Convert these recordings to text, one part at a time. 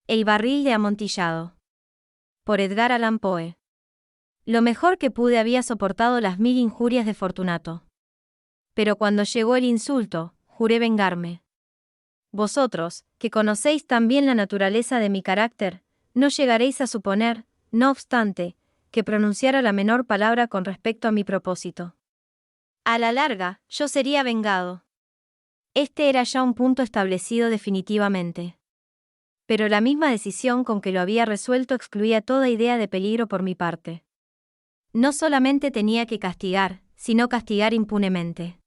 El barril de amontillado. Por Edgar Allan Poe. Lo mejor que pude había soportado las 1000 injurias de Fortunato. Pero cuando llegó el insulto, juré vengarme. Vosotros, que conocéis tan bien la naturaleza de mi carácter, no llegaréis a suponer, no obstante, que pronunciara la menor palabra con respecto a mi propósito. A la larga, yo sería vengado. Este era ya un punto establecido definitivamente. Pero la misma decisión con que lo había resuelto excluía toda idea de peligro por mi parte. No solamente tenía que castigar, sino castigar impunemente.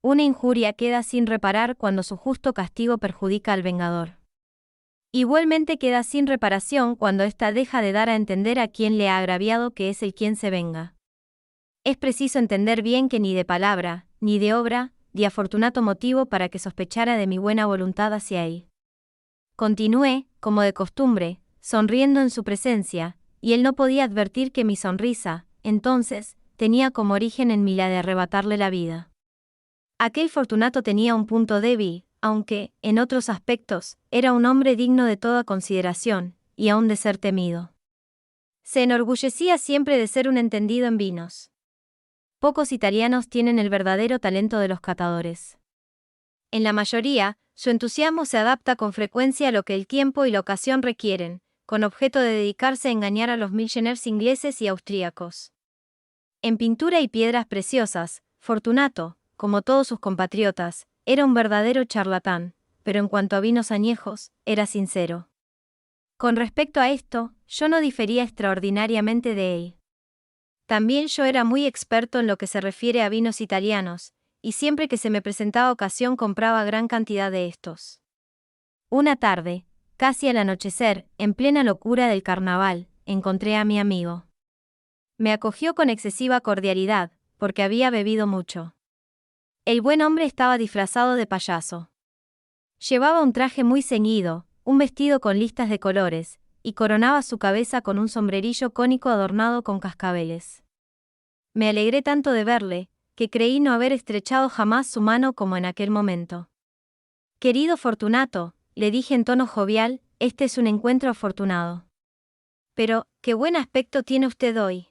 Una injuria queda sin reparar cuando su justo castigo perjudica al vengador. Igualmente queda sin reparación cuando ésta deja de dar a entender a quien le ha agraviado que es el quien se venga. Es preciso entender bien que ni de palabra, ni de obra, di a Fortunato motivo para que sospechara de mi buena voluntad hacia él. Continué, como de costumbre, sonriendo en su presencia, y él no podía advertir que mi sonrisa, entonces, tenía como origen en mí la de arrebatarle la vida. Aquel Fortunato tenía un punto débil, aunque, en otros aspectos, era un hombre digno de toda consideración, y aún de ser temido. Se enorgullecía siempre de ser un entendido en vinos. Pocos italianos tienen el verdadero talento de los catadores. En la mayoría, su entusiasmo se adapta con frecuencia a lo que el tiempo y la ocasión requieren, con objeto de dedicarse a engañar a los millionaires ingleses y austríacos. En pintura y piedras preciosas, Fortunato, como todos sus compatriotas, era un verdadero charlatán, pero en cuanto a vinos añejos, era sincero. Con respecto a esto, yo no difería extraordinariamente de él. También yo era muy experto en lo que se refiere a vinos italianos, y siempre que se me presentaba ocasión compraba gran cantidad de estos. Una tarde, casi al anochecer, en plena locura del carnaval, encontré a mi amigo. Me acogió con excesiva cordialidad, porque había bebido mucho. El buen hombre estaba disfrazado de payaso. Llevaba un traje muy ceñido, un vestido con listas de colores, y coronaba su cabeza con un sombrerillo cónico adornado con cascabeles. Me alegré tanto de verle, que creí no haber estrechado jamás su mano como en aquel momento. Querido Fortunato, le dije en tono jovial, este es un encuentro afortunado. Pero, qué buen aspecto tiene usted hoy.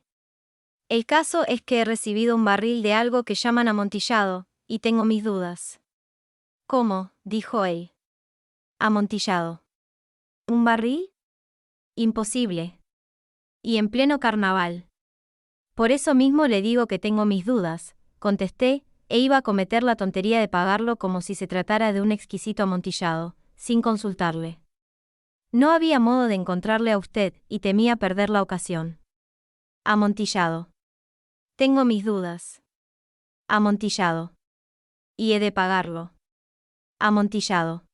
El caso es que he recibido un barril de algo que llaman amontillado, y tengo mis dudas. ¿Cómo?, dijo él. Amontillado. ¿Un barril? Imposible. Y en pleno carnaval. Por eso mismo le digo que tengo mis dudas, contesté, e iba a cometer la tontería de pagarlo como si se tratara de un exquisito amontillado, sin consultarle. No había modo de encontrarle a usted, y temía perder la ocasión. Amontillado. Tengo mis dudas. Amontillado. Y he de pagarlo. Amontillado.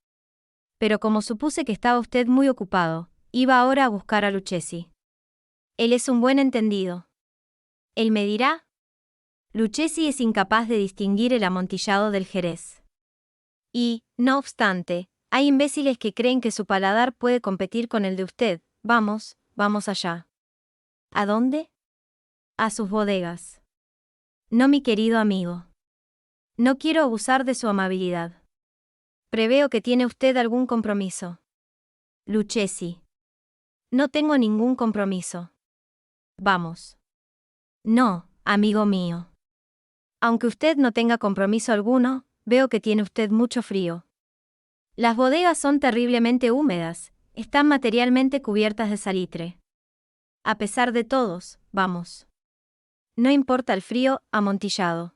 Pero como supuse que estaba usted muy ocupado, iba ahora a buscar a Luchesi. Él es un buen entendido. Él me dirá. Luchesi es incapaz de distinguir el amontillado del Jerez. Y, no obstante, hay imbéciles que creen que su paladar puede competir con el de usted. Vamos, vamos allá. ¿A dónde? A sus bodegas. No, mi querido amigo. No quiero abusar de su amabilidad. Preveo que tiene usted algún compromiso. Luchesi. No tengo ningún compromiso. Vamos. No, amigo mío. Aunque usted no tenga compromiso alguno, veo que tiene usted mucho frío. Las bodegas son terriblemente húmedas, están materialmente cubiertas de salitre. A pesar de todos, vamos. No importa el frío, amontillado.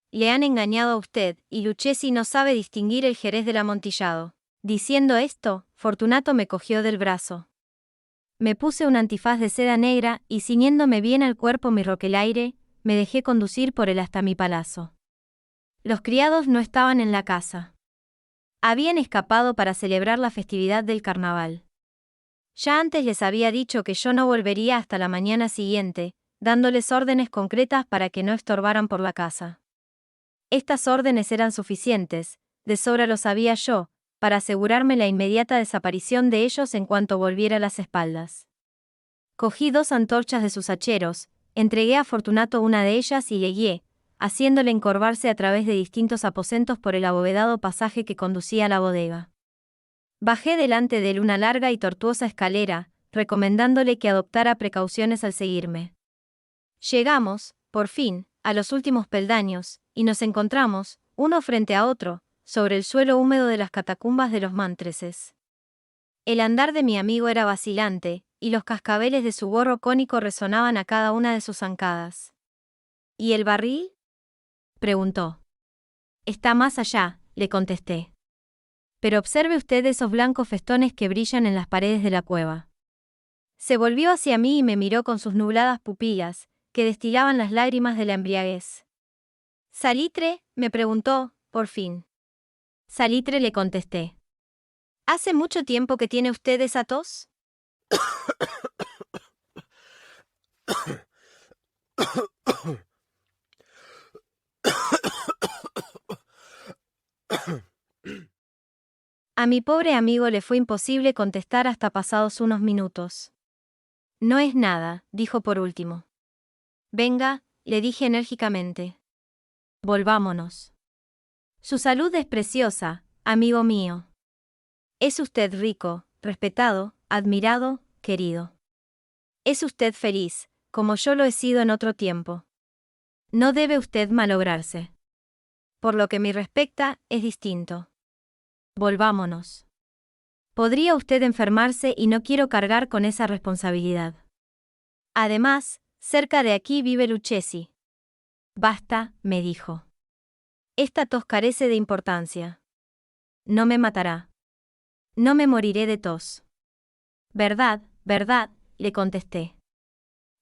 Le han engañado a usted, y Luchesi no sabe distinguir el Jerez del amontillado. Diciendo esto, Fortunato me cogió del brazo. Me puse un antifaz de seda negra y ciñéndome bien al cuerpo mi roquelaire, me dejé conducir por él hasta mi palazo. Los criados no estaban en la casa. Habían escapado para celebrar la festividad del carnaval. Ya antes les había dicho que yo no volvería hasta la mañana siguiente, dándoles órdenes concretas para que no estorbaran por la casa. Estas órdenes eran suficientes, de sobra lo sabía yo, para asegurarme la inmediata desaparición de ellos en cuanto volviera a las espaldas. Cogí 2 antorchas de sus hacheros, entregué a Fortunato una de ellas y le guié, haciéndole encorvarse a través de distintos aposentos por el abovedado pasaje que conducía a la bodega. Bajé delante de él una larga y tortuosa escalera, recomendándole que adoptara precauciones al seguirme. Llegamos, por fin, a los últimos peldaños, y nos encontramos, uno frente a otro, sobre el suelo húmedo de las catacumbas de los Mántreses. El andar de mi amigo era vacilante, y los cascabeles de su gorro cónico resonaban a cada una de sus zancadas. ¿Y el barril?, preguntó. Está más allá, le contesté. Pero observe usted esos blancos festones que brillan en las paredes de la cueva. Se volvió hacia mí y me miró con sus nubladas pupilas, que destilaban las lágrimas de la embriaguez. ¿Salitre?, me preguntó, por fin. Salitre, le contesté. ¿Hace mucho tiempo que tiene usted esa tos? A mi pobre amigo le fue imposible contestar hasta pasados unos minutos. No es nada, dijo por último. Venga, le dije enérgicamente. Volvámonos. Su salud es preciosa, amigo mío. Es usted rico, respetado, admirado, querido. Es usted feliz, como yo lo he sido en otro tiempo. No debe usted malograrse. Por lo que me respecta, es distinto. Volvámonos. Podría usted enfermarse y no quiero cargar con esa responsabilidad. Además, cerca de aquí vive Lucchesi. Basta, me dijo. Esta tos carece de importancia. No me matará. No me moriré de tos. Verdad, verdad, le contesté.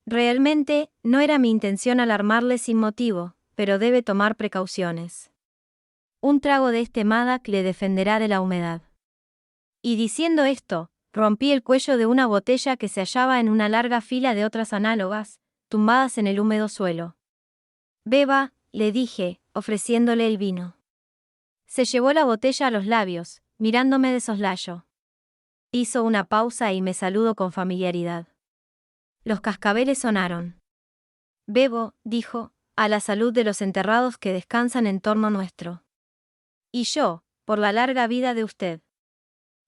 Realmente, no era mi intención alarmarle sin motivo, pero debe tomar precauciones. Un trago de este Madak le defenderá de la humedad. Y diciendo esto, rompí el cuello de una botella que se hallaba en una larga fila de otras análogas, tumbadas en el húmedo suelo. Beba, le dije, ofreciéndole el vino. Se llevó la botella a los labios, mirándome de soslayo. Hizo una pausa y me saludó con familiaridad. Los cascabeles sonaron. Bebo, dijo, a la salud de los enterrados que descansan en torno nuestro. Y yo, por la larga vida de usted.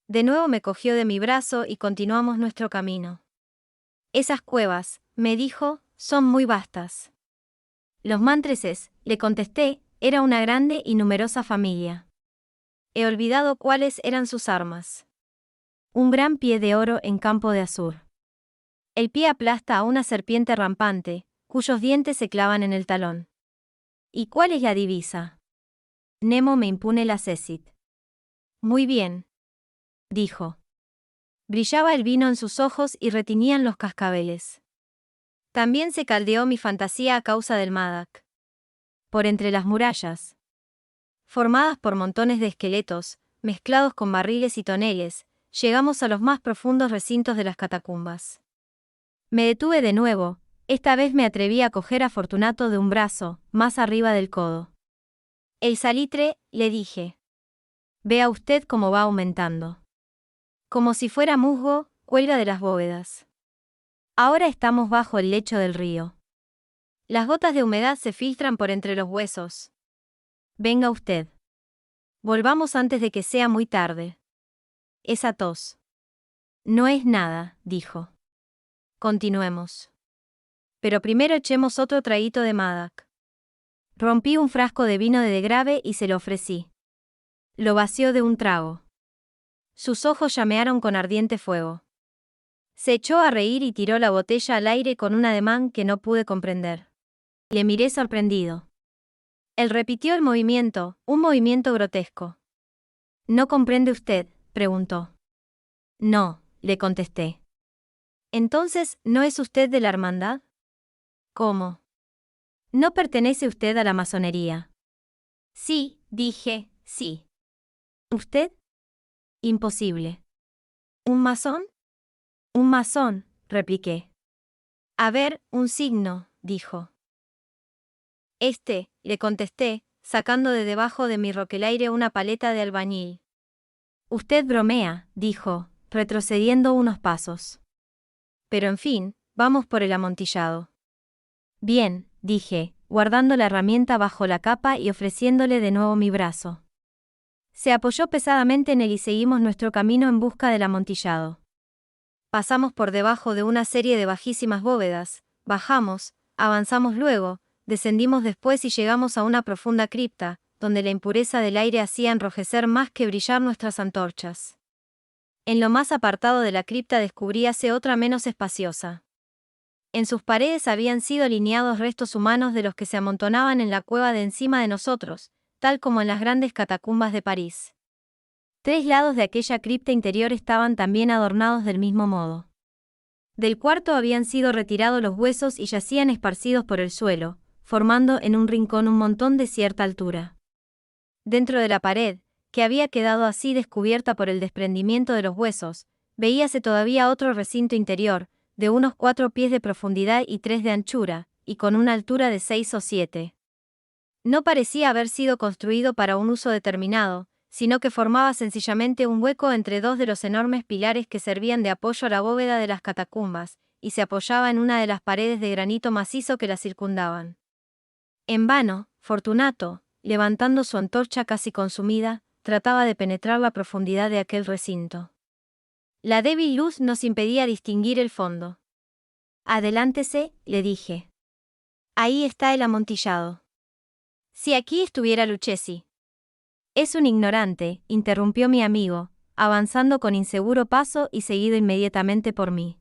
De nuevo me cogió de mi brazo y continuamos nuestro camino. Esas cuevas, me dijo, son muy vastas. Los Mántreses, le contesté, era una grande y numerosa familia. He olvidado cuáles eran sus armas. Un gran pie de oro en campo de azur. El pie aplasta a una serpiente rampante, cuyos dientes se clavan en el talón. ¿Y cuál es la divisa? Nemo me impune la Cécit. Muy bien, dijo. Brillaba el vino en sus ojos y retiñían los cascabeles. También se caldeó mi fantasía a causa del Madak. Por entre las murallas, formadas por montones de esqueletos, mezclados con barriles y toneles, llegamos a los más profundos recintos de las catacumbas. Me detuve de nuevo, esta vez me atreví a coger a Fortunato de un brazo, más arriba del codo. El salitre, le dije. Vea usted cómo va aumentando. Como si fuera musgo, cuelga de las bóvedas. Ahora estamos bajo el lecho del río. Las gotas de humedad se filtran por entre los huesos. Venga usted. Volvamos antes de que sea muy tarde. Esa tos. No es nada, dijo. Continuemos. Pero primero echemos otro traguito de Madak. Rompí un frasco de vino de Degrave y se lo ofrecí. Lo vació de un trago. Sus ojos llamearon con ardiente fuego. Se echó a reír y tiró la botella al aire con un ademán que no pude comprender. Le miré sorprendido. Él repitió el movimiento, un movimiento grotesco. ¿No comprende usted?, preguntó. No, le contesté. Entonces, ¿no es usted de la hermandad? ¿Cómo? ¿No pertenece usted a la masonería? Sí, dije, sí. ¿Usted? Imposible. ¿Un masón? Un masón, repliqué. A ver, un signo, dijo. Le contesté, sacando de debajo de mi roquelaire una paleta de albañil. Usted bromea, dijo, retrocediendo unos pasos. Pero en fin, vamos por el amontillado. Bien, dije, guardando la herramienta bajo la capa y ofreciéndole de nuevo mi brazo. Se apoyó pesadamente en él y seguimos nuestro camino en busca del amontillado. Pasamos por debajo de una serie de bajísimas bóvedas, bajamos, avanzamos luego, descendimos después y llegamos a una profunda cripta, donde la impureza del aire hacía enrojecer más que brillar nuestras antorchas. En lo más apartado de la cripta descubríase otra menos espaciosa. En sus paredes habían sido alineados restos humanos de los que se amontonaban en la cueva de encima de nosotros, tal como en las grandes catacumbas de París. 3 lados de aquella cripta interior estaban también adornados del mismo modo. Del cuarto habían sido retirados los huesos y yacían esparcidos por el suelo, formando en un rincón un montón de cierta altura. Dentro de la pared, que había quedado así descubierta por el desprendimiento de los huesos, veíase todavía otro recinto interior, de unos 4 pies de profundidad y 3 de anchura, y con una altura de 6 o 7. No parecía haber sido construido para un uso determinado, sino que formaba sencillamente un hueco entre 2 de los enormes pilares que servían de apoyo a la bóveda de las catacumbas, y se apoyaba en una de las paredes de granito macizo que la circundaban. En vano, Fortunato, levantando su antorcha casi consumida, trataba de penetrar la profundidad de aquel recinto. La débil luz nos impedía distinguir el fondo. «Adelántese», le dije. «Ahí está el amontillado». «Si aquí estuviera Lucchesi». «Es un ignorante», interrumpió mi amigo, avanzando con inseguro paso y seguido inmediatamente por mí.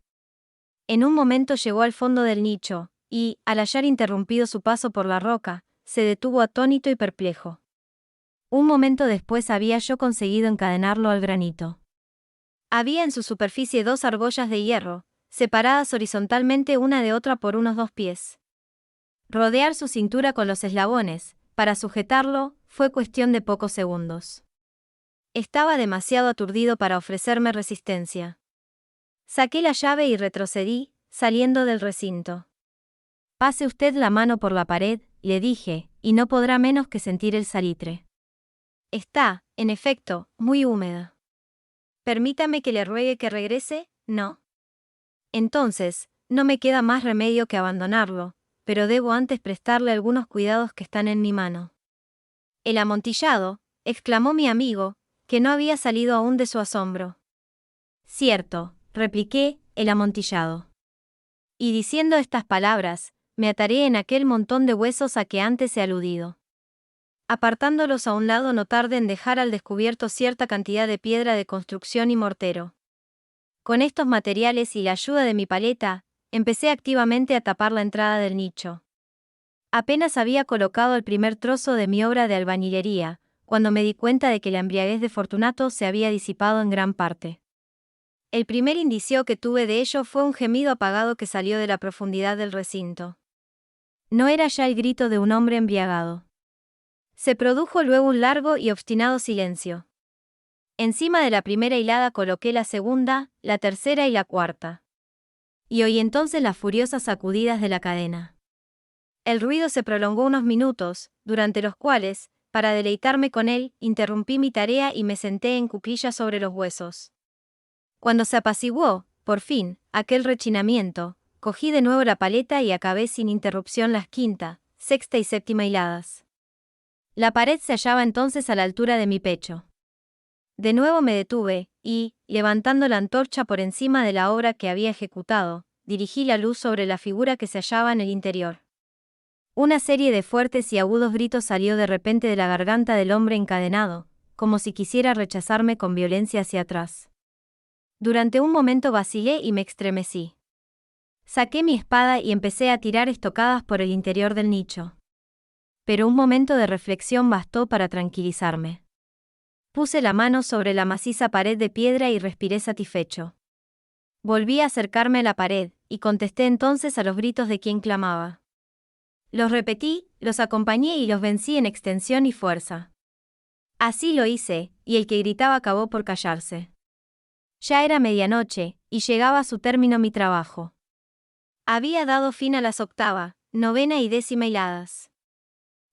En un momento llegó al fondo del nicho, y, al hallar interrumpido su paso por la roca, se detuvo atónito y perplejo. Un momento después había yo conseguido encadenarlo al granito. Había en su superficie 2 argollas de hierro, separadas horizontalmente una de otra por unos 2 pies. Rodear su cintura con los eslabones, para sujetarlo, fue cuestión de pocos segundos. Estaba demasiado aturdido para ofrecerme resistencia. Saqué la llave y retrocedí, saliendo del recinto. «Pase usted la mano por la pared», le dije, «y no podrá menos que sentir el salitre. Está, en efecto, muy húmeda. Permítame que le ruegue que regrese, ¿no? Entonces, no me queda más remedio que abandonarlo, pero debo antes prestarle algunos cuidados que están en mi mano». «El amontillado», exclamó mi amigo, que no había salido aún de su asombro. «Cierto», repliqué, «el amontillado». Y diciendo estas palabras, me ataré en aquel montón de huesos a que antes he aludido. Apartándolos a un lado no tardé en dejar al descubierto cierta cantidad de piedra de construcción y mortero. Con estos materiales y la ayuda de mi paleta, empecé activamente a tapar la entrada del nicho. Apenas había colocado el primer trozo de mi obra de albañilería, cuando me di cuenta de que la embriaguez de Fortunato se había disipado en gran parte. El primer indicio que tuve de ello fue un gemido apagado que salió de la profundidad del recinto. No era ya el grito de un hombre embriagado. Se produjo luego un largo y obstinado silencio. Encima de la primera hilada coloqué la segunda, la tercera y la cuarta. Y oí entonces las furiosas sacudidas de la cadena. El ruido se prolongó unos minutos, durante los cuales, para deleitarme con él, interrumpí mi tarea y me senté en cuclillas sobre los huesos. Cuando se apaciguó, por fin, aquel rechinamiento, cogí de nuevo la paleta y acabé sin interrupción las quinta, sexta y séptima hiladas. La pared se hallaba entonces a la altura de mi pecho. De nuevo me detuve, y, levantando la antorcha por encima de la obra que había ejecutado, dirigí la luz sobre la figura que se hallaba en el interior. Una serie de fuertes y agudos gritos salió de repente de la garganta del hombre encadenado, como si quisiera rechazarme con violencia hacia atrás. Durante un momento vacilé y me estremecí. Saqué mi espada y empecé a tirar estocadas por el interior del nicho. Pero un momento de reflexión bastó para tranquilizarme. Puse la mano sobre la maciza pared de piedra y respiré satisfecho. Volví a acercarme a la pared, y contesté entonces a los gritos de quien clamaba. Los repetí, los acompañé y los vencí en extensión y fuerza. Así lo hice, y el que gritaba acabó por callarse. Ya era medianoche, y llegaba a su término mi trabajo. Había dado fin a las octava, novena y décima hiladas.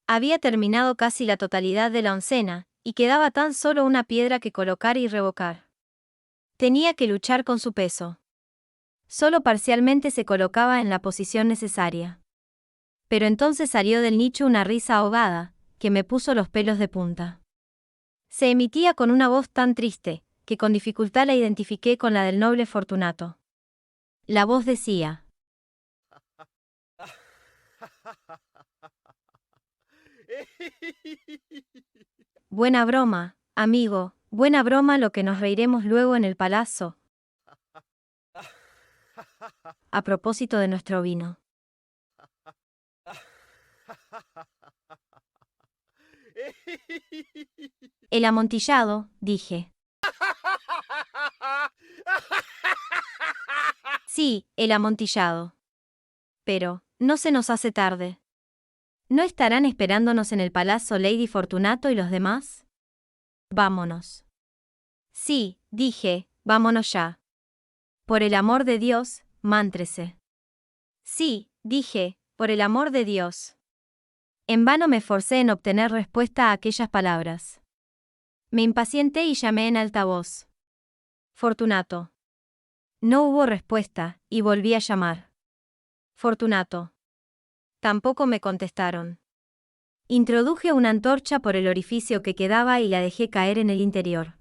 Había terminado casi la totalidad de la oncena, y quedaba tan solo una piedra que colocar y revocar. Tenía que luchar con su peso. Solo parcialmente se colocaba en la posición necesaria. Pero entonces salió del nicho una risa ahogada, que me puso los pelos de punta. Se emitía con una voz tan triste, que con dificultad la identifiqué con la del noble Fortunato. La voz decía: buena broma, amigo, buena broma, lo que nos reiremos luego en el palazzo. A propósito de nuestro vino. El amontillado, dije. Sí, el amontillado. Pero, ¿no se nos hace tarde? ¿No estarán esperándonos en el palazzo Lady Fortunato y los demás? Vámonos. Sí, dije, vámonos ya. Por el amor de Dios, mántrese. Sí, dije, por el amor de Dios. En vano me esforcé en obtener respuesta a aquellas palabras. Me impacienté y llamé en alta voz: Fortunato. No hubo respuesta, y volví a llamar: Fortunato. Tampoco me contestaron. Introduje una antorcha por el orificio que quedaba y la dejé caer en el interior.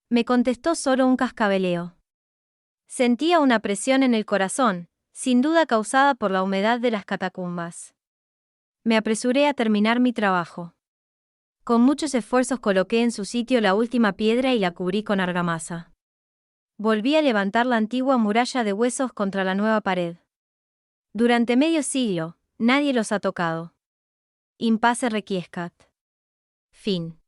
Me contestó solo un cascabeleo. Sentía una presión en el corazón, sin duda causada por la humedad de las catacumbas. Me apresuré a terminar mi trabajo. Con muchos esfuerzos coloqué en su sitio la última piedra y la cubrí con argamasa. Volví a levantar la antigua muralla de huesos contra la nueva pared. Durante medio siglo, nadie los ha tocado. Impasse requiescat. Fin.